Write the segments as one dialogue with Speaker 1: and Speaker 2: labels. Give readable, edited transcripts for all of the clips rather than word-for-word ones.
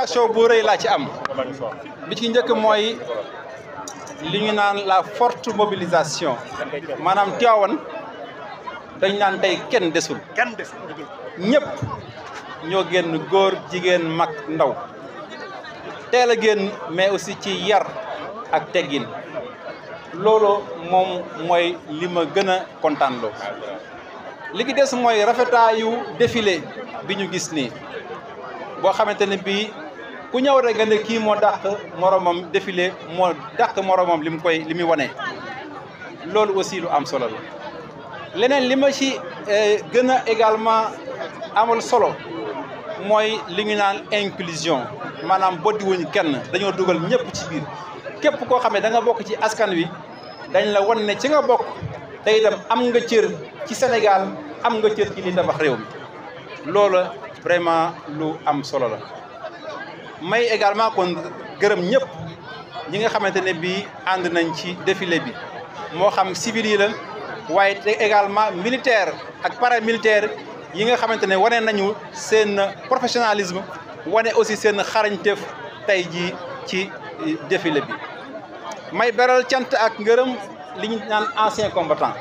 Speaker 1: satisfaction bu rëy laa ci am bi ci njëkk mooy li ñu naan la forte mobilisation maanaam Tivaouane dañ naan tey kenn desul ñëpp ñoo génn góor jigéen mag ndaw teel a génn mais aussi ci yar ak teggin loolu moom mooy li ma gën a kontaan loo li ki des mooy rafetaayu défilé bi ñu gis nii boo xamante ne bii ku ñëw rek nga ne kii moo dàq moromam défilé moo dàq moromam li muy wane loolu aussi lu am solo la leneen li ma ci gën a également amal solo mooy li ñu naan inclusion maanaam boddiwuñ kenn dañoo dugal ñëpp ci biir képp koo xam ne da nga bokk ci askan wi dañ la wan ne ci nga bokk te itam am nga cër ci Sénégal am nga cër ci li tabax réew mi loolu vraiment lu am solo la may également kon gërëm ñëpp ñi nga xamante ne bii ànd nañ ci défilé bi moo xam civil yi la waaye te également militaire ak paramilitaire yi nga xamante ne wane nañu seen professionnalisme wane aussi seen xarañteef tey jii ci défilé bi may beral cant ak ngërëm li ñu naan ancien combattant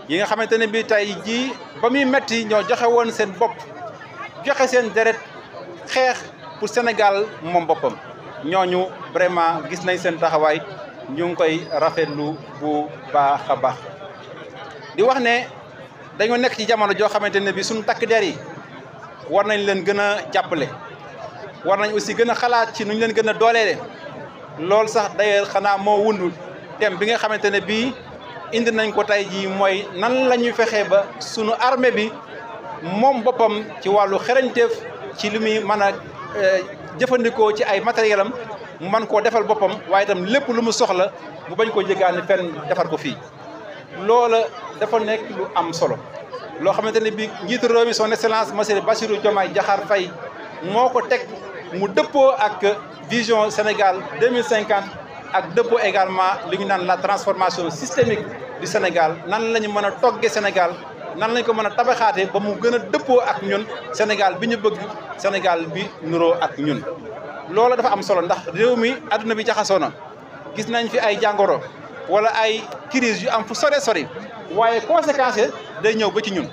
Speaker 1: yi nga xamante ne bii tey jii ba muy metti ñoo joxe woon seen bopp joxe seen deret xeex pour Sénégal moom boppam ñooñu vraiment gis nañ seen taxawaay ñu ngi koy rafetlu bu baax a baax di wax ne dañoo nekk ci jamono joo xamante ne bii suñu takk der yi war nañ leen gën a jàppale war nañ aussi gën a xalaat ci nu ñu leen gën a dooleele loolu sax d'ailleurs xanaa moo wundu thème bi nga xamante ne bii indi nañ ko tey jii mooy nan la ñuy fexee ba sunu armée bi moom boppam ci wàllu xarañteef ci li muy mën a jëfandikoo ci ay matériel am mu mën koo defal boppam waaye itam lépp lu mu soxla mu bañ koo jéggaani fenn defar ko fii loola dafa nekk lu am solo loo xamante ne bii njiitu réew mi son excellence monsieur Bassirou Diomaye Diakhar Faye moo ko teg mu dëppoo ak vision Sénégal 2050 ak dëppoo également li ñu naan la transformation systémique du Sénégal nan la ñu mën a toggee Sénégal nan lañ ko mën a tabaxaate ba mu gën a dëppoo ak ñun Sénégal bi ñu bëgg Sénégal bi nuroo ak ñun loolu dafa am solo ndax réew mi adduna bi jaxasoo na gis nañ fi ay jàngoro wala ay crise yu am fu sori waaye conséquences day ñëw ba ci ñun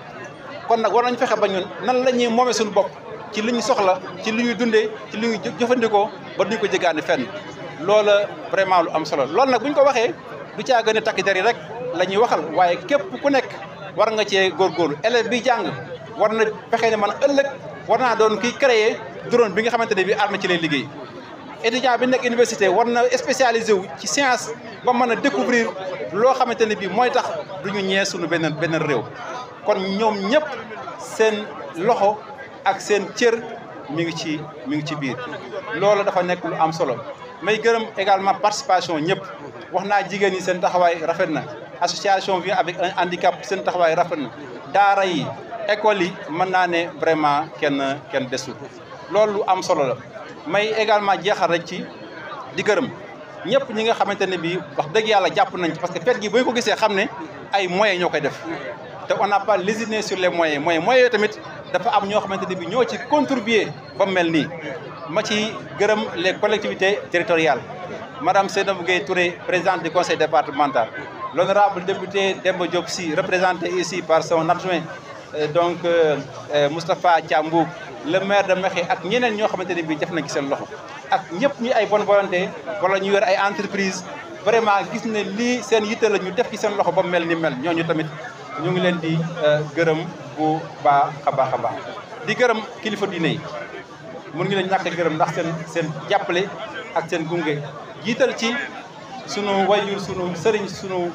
Speaker 1: kon nag war nañ fexe ba ñun nan la ñuy moomee suñu bopp ci li ñu soxla ci li ñuy dundee ci li ñuy jëfandikoo ba duñ ko jéggaani fenn loola vraiment lu am solo loolu nag bu ñu ko waxee du caa gën a takk der yi rek la ñuy waxal waaye képp ku nekk war nga cee góorgóorlu élève bi jàng war na fexe ne man ëllëg war naa doon kiy créer drone bi nga xamante ne bii armée ci lay liggéey étudiant bi nekk université war na spécialisé wu ci science ba mën a découvrir loo xamante ne bii mooy tax du ñu ñee suñu benn réew kon ñoom ñëpp seen loxo ak seen cër mi ngi ci biir loolu dafa nekk lu am solo may gërëm également participation ñëpp wax naa jigéen ñi seen taxawaay rafet na association vie avec un handicap seen taxawaay rafet na daara yi école yi mën naa ne vraiment kenn desul loolu lu am solo la may également jeexal rek ci di gërëm ñëpp ñi nga xamante ne bii wax dëgg yàlla jàpp nañ ci parce que fête gi bu ñu ko gisee xam ne ay moyens ñoo koy def te on n'a pas lésiné sur les moyens yooyu tamit dafa am ñoo xamante ne bii ñoo ci contribuer ba mel nii ma ci gërëm les collectivités territoriales madame Seynabou Gueye Touré présidente du conseil départemental l'honorable député Demba Diop Sy représenté ici par son adjoint donc Moustapha Thiambou le maire de Mekhe ak ñeneen ñoo xamante ne bii def nañ ci seen loxo ak ñëpp ñi ay bonne volonté wala ñu yor ay entreprise vraiment gis ne lii seen yitte la ñu def ci seen loxo ba mel ni mel ñooñu tamit ñu ngi leen di gërëm bu baax a baax di gërëm kilifa diine yi mun ngi leen ñàkk a gërëm ndax seen jàppale ak seen gunge jiital ci sunu wayjur sunu sëriñ sunu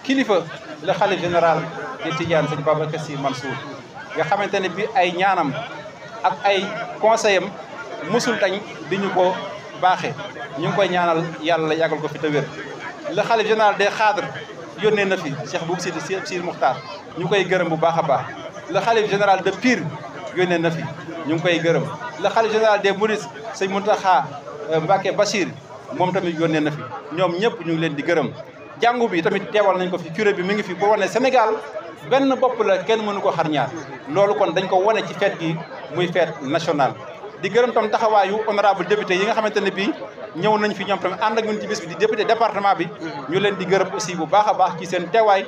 Speaker 1: kilifa le khalife général de Tidiane sëñ Babacar Sy Mansour nga xamante ne bi ay ñaanam ak ay conseil am musul tañ di ñu ko baaxee ñu ngi koy ñaanal yàlla yàggal ko fi te wér le khalife général des Khadres yónnee na fi Cheikh Bou Sidi Mokhtar ñu koy gërëm bu baax a baax le khalife général de Pire yónnee na fi ñu ngi koy gërëm le khalife général des Mourides sëñ Mountakha Mbacké Bachir moom tamit yónnee na fi ñoom ñëpp ñu ngi leen di gërëm jàngu bi tamit teewal nañ ko fi curé bi mi ngi fi pour wane Sénégal benn bopp la kenn mënu ko xar ñaar loolu kon dañ ko wane ci fête gi muy fête nationale di gërëm tam taxawaayu honorable député yi nga xamante ne bii ñëw nañ fi ñoom tamit ànd ak ñun ci bis bi di député département bi ñu leen di gërëm aussi bu baax a baax ci seen teewaay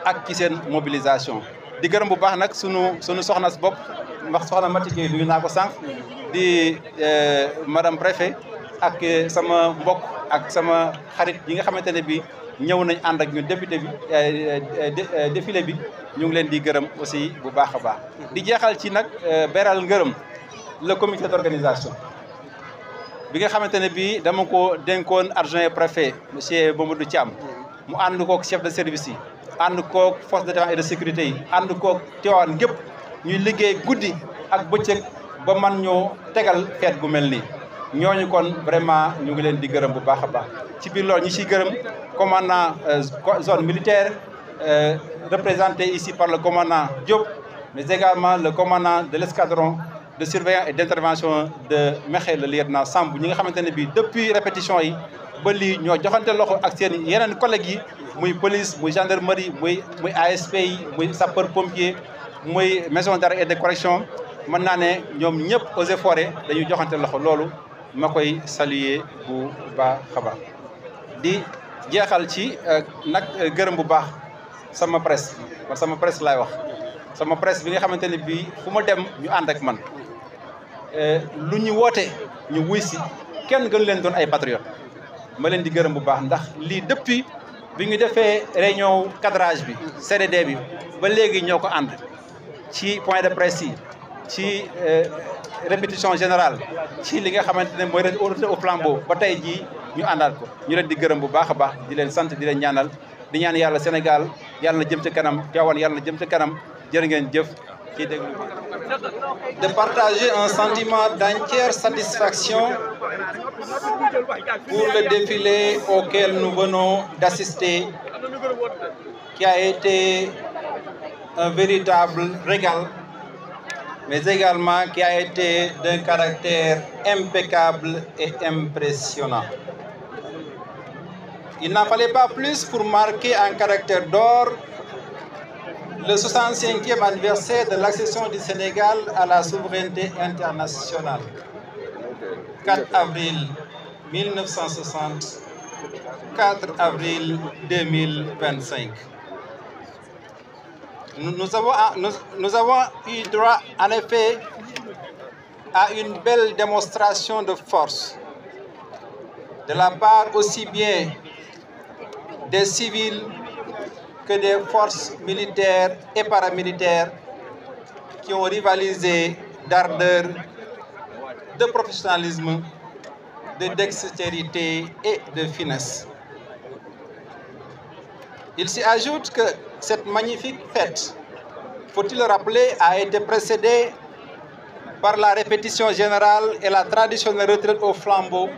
Speaker 1: ak ci seen mobilisation di gërëm bu baax nag sunu soxna si bopp wax soxna Mati Gueye nuyu naa ko sànq di madame préfet ak sama mbokk ak sama xarit yi nga xamante ne bii ñëw nañ ànd ak ñun député bi défilé bi ñu ngi leen di gërëm aussi bu baax a baax di jeexal ci nag beral ngërëm le comité d'organisation bi nga xamante ne bii dama ko dénkoon adjoint préfet monsieur Mamadou Thiam mu ànd kook chef de service yi ànd kook force de défense et de sécurité yi ànd kook Tivaouane gépp ñuy liggéey guddi ak bëccëg ba man ñoo tegal feet gu mel nii ñooñu kon vraiment ñu ngi leen di gërëm bu baax a baax ci biir loolu ñi ciy gërëm commandant zone militaire représenté ici par le commandant Diop mais également le commandant de l'escadron de surveillance et d'intervention de Mekhe le lieutenant Samb ñi nga xamante ne bii depuis répétition yi ba lii ñoo joxante loxo ak seen yeneen collègues yi muy police muy gendarmerie muy ASP yi muy sapeur pompier muy maison d'arrêt et de correction mën naa ne ñoom ñëpp eaux et forêts dañuy joxante loxo loolu ma koy saluer bu baax a baax di jeexal ci nag gërëm bu baax sama presse laay wax sama presse bi nga xamante ne bii fu ma dem ñu ànd ak man lu ñu woote ñu wuy si kenn gënu leen doon ay patriote ma leen di gërëm bu baax ndax lii depuis bi ñu defee réunion cadrage bi CDD bi ba léegi ñoo ko ànd ci point de presse yi ci répétition générale ci li nga xamante ne mooy au flambeau ba tey jii ñu àndaat ko ñu leen di gërëm bu baax a baax di leen sant di leen ñaanal di ñaan yàlla Sénégal yàlla na jëm ci kanam Tivaouane yàlla na jëm ci kanam jërë ngeen jëf ci déglu de partager un sentiment d'entière satisfaction pour le défilé auquel nous venons d'assister, qui a été un véritable régal, mais également qui a été d'un caractère impeccable et impressionnant. Il n'en fallait pas plus pour marquer en caractère d'or le 65e anniversaire de l'accession du Sénégal à la souveraineté internationale. 4 avril 1960, 4 avril 2025. Nous avons eu droit, en effet, à une belle démonstration de force de la part aussi bien des civils que des forces militaires et paramilitaires qui ont rivalisé d'ardeur, de professionnalisme, de dextérité et de finesse. Il s'y ajoute que cette magnifique fête, faut-il le rappeler, a été précédée par la répétition générale et la traditionnelle retraite au flambeau,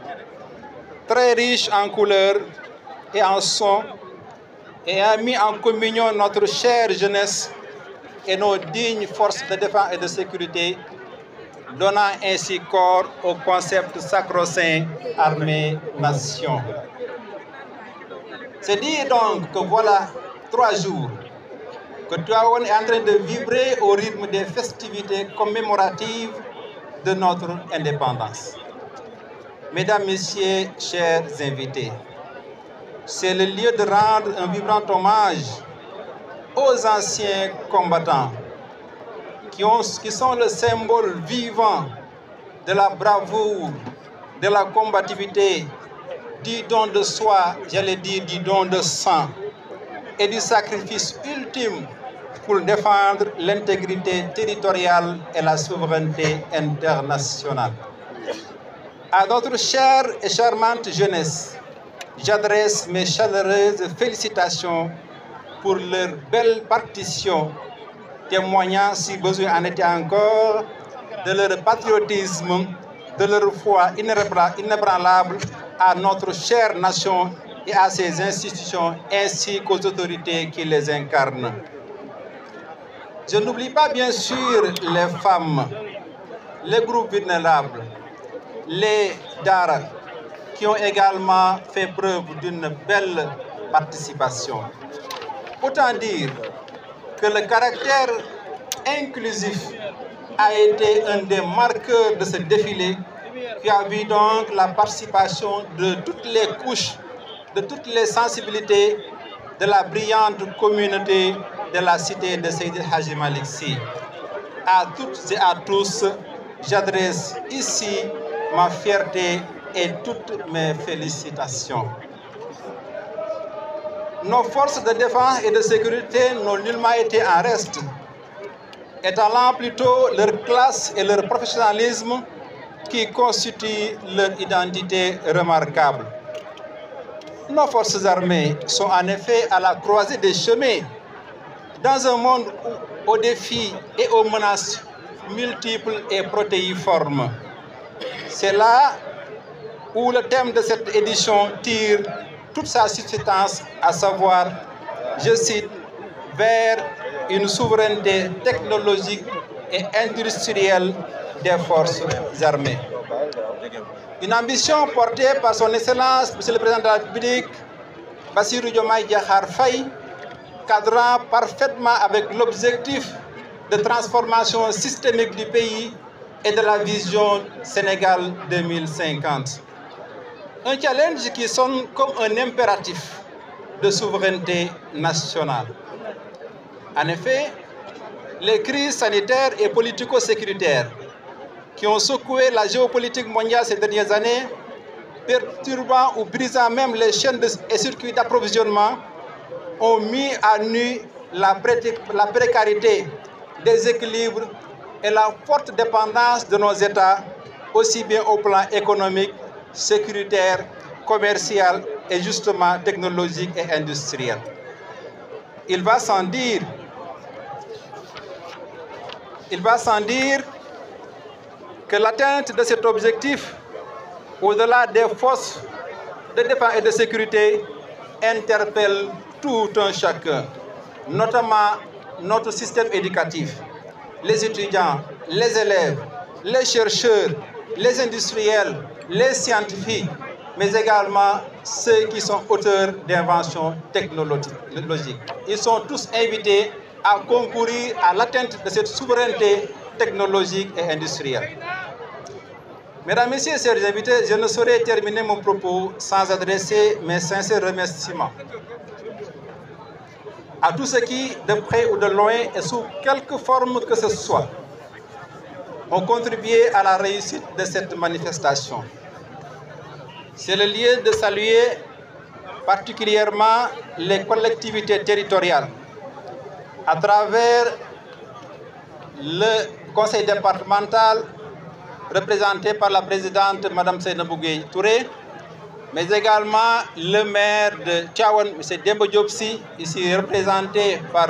Speaker 1: très riche en couleurs et en sons, et a mis en communion notre chère jeunesse et nos dignes forces de défense et de sécurité, donnant ainsi corps au concept sacro-saint armée-nation. C'est dire donc que voilà 3 jours que Tivaouane est en train de vibrer au rythme des festivités commémoratives de notre indépendance. Mesdames, Messieurs, chers invités, c'est le lieu de rendre un vibrant hommage aux anciens combattants qui sont le symbole vivant de la bravoure, de la combativité, du don de soi, j'allais dire du don de sang, et du sacrifice ultime pour défendre l'intégrité territoriale et la souveraineté internationale. À notre chère et charmante jeunesse, j'adresse mes chaleureuses félicitations pour leur belle partition, témoignant, si besoin en était encore, de leur patriotisme, de leur foi inébranlable à notre chère nation et à ses institutions, ainsi qu'aux autorités qui les incarnent. Je n'oublie pas bien sûr les femmes, les groupes vulnérables, les daras, qui ont également fait preuve d'une belle participation. Autant dire que le caractère inclusif a été un des marqueurs de ce défilé qui a vu donc la participation de toutes les couches, de toutes les sensibilités de la brillante communauté de la cité de Seydi Hadji Malick Sy. À toutes et à tous, j'adresse ici ma fierté et toutes mes félicitations. Nos forces de défense et de sécurité n'ont nullement été en reste, étalant plutôt leur classe et leur professionnalisme qui constituent leur identité remarquable. Nos forces armées sont en effet à la croisée des chemins dans un monde où, aux défis et aux menaces multiples et protéiformes. C'est là où le thème de cette édition tire toute sa substance, à savoir, je cite, vers une souveraineté technologique et industrielle des forces armées. Une ambition portée par son Excellence, Monsieur le Président de la République, Bassirou Diomaye Diakhar Faye, cadrant parfaitement avec l'objectif de transformation systémique du pays et de la vision Sénégal 2050. Un challenge qui sonne comme un impératif de souveraineté nationale. En effet, les crises sanitaires et politico-sécuritaires qui ont secoué la géopolitique mondiale ces dernières années, perturbant ou brisant même les chaînes et circuits d'approvisionnement, ont mis à nu la précarité, des équilibres et la forte dépendance de nos États, aussi bien au plan économique, sécuritaire, commercial et justement technologique et industriel. Il va sans dire que l'atteinte de cet objectif, au-delà des forces de défense et de sécurité, interpelle tout un chacun, notamment notre système éducatif, les étudiants, les élèves, les chercheurs, les industriels, les scientifiques, mais également ceux qui sont auteurs d'inventions technologiques. Ils sont tous invités à concourir à l'atteinte de cette souveraineté technologique et industrielle. Mesdames, Messieurs, chers invités, je ne saurais terminer mon propos sans adresser mes sincères remerciements à tous ceux qui, de près ou de loin et sous quelque forme que ce soit, ont contribué à la réussite de cette manifestation. C'est le lieu de saluer particulièrement les collectivités territoriales à travers le conseil départemental représenté par la présidente Mme Seynabou Gueye Touré, mais également le maire de Tivaouane, M. Demba Diop Sy, ici représenté par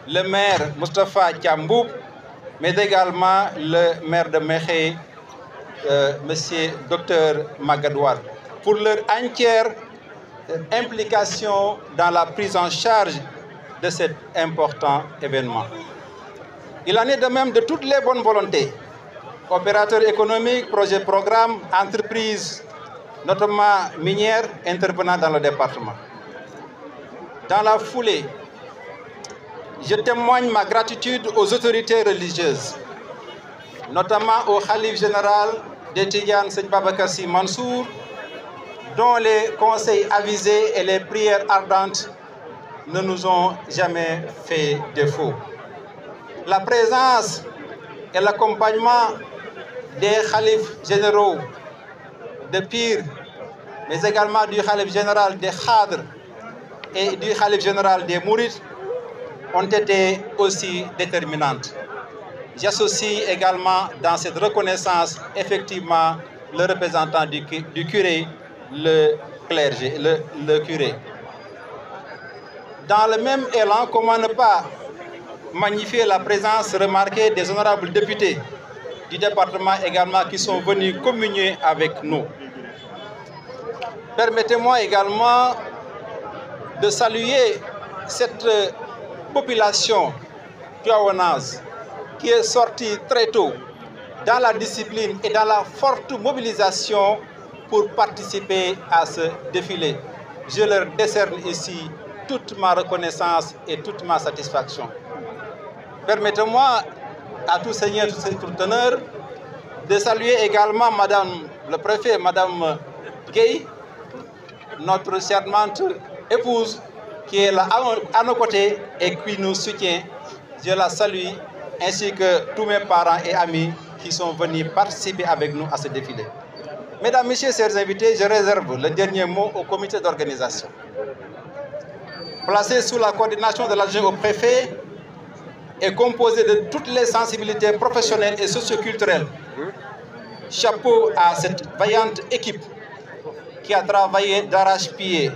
Speaker 1: le maire Moustapha Thiamboub, mais également le maire de Mékhé, M. Dr Magadouar, pour leur entière implication dans la prise en charge de cet important événement. Il en est de même de toutes les bonnes volontés, opérateurs économiques, projets, programmes, entreprises, notamment minières, intervenant dans le département. Dans la foulée, je témoigne ma gratitude aux autorités religieuses, notamment au khalife général des Tidjanes, Seigneur Babacar Sy Mansour, dont les conseils avisés et les prières ardentes ne nous ont jamais fait défaut. La présence et l'accompagnement des khalifes généraux de Pire, mais également du khalife général des Khadr et du khalife général des Mourides ont été aussi déterminantes. J'associe également dans cette reconnaissance effectivement le représentant du curé, le clergé, le curé. Dans le même élan, comment ne pas magnifier la présence remarquée des honorables députés du département également qui sont venus communier avec nous. Permettez-moi également de saluer cette population tivaouanaise qui est sortie très tôt dans la discipline et dans la forte mobilisation pour participer à ce défilé. Je leur décerne ici toute ma reconnaissance et toute ma satisfaction. Permettez-moi à tout seigneur, tout honneur, de saluer également Madame le préfet, Madame Gueye, notre charmante épouse, qui est là à nos côtés et qui nous soutient. Je la salue, ainsi que tous mes parents et amis qui sont venus participer avec nous à ce défilé. Mesdames, Messieurs, chers invités, je réserve le dernier mot au comité d'organisation. Placé sous la coordination de l'adjoint au préfet et composé de toutes les sensibilités professionnelles et socioculturelles. Chapeau à cette vaillante équipe qui a travaillé d'arrache-pied,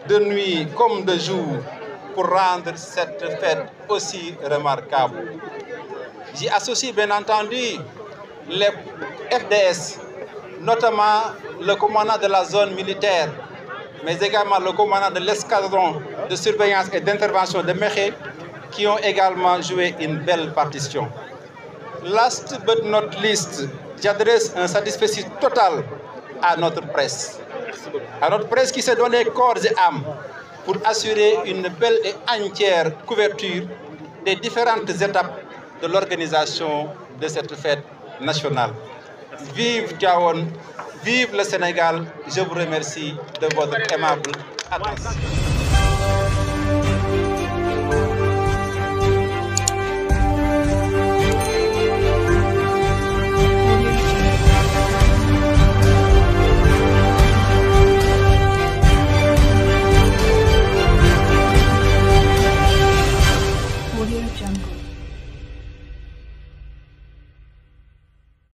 Speaker 1: de nuit comme de jour, pour rendre cette fête aussi remarquable. J'y associe bien entendu les FDS, notamment le commandant de la zone militaire, mais également le commandant de l'escadron de surveillance et d'intervention de Mékhé, qui ont également joué une belle partition. Last but not least, j'adresse un satisfecit total à notre presse. À notre presse qui s'est donné corps et âme pour assurer une belle et entière couverture des différentes étapes de l'organisation de cette fête nationale. Vive Tivaouane, vive le Sénégal. Je vous remercie de votre aimable attention.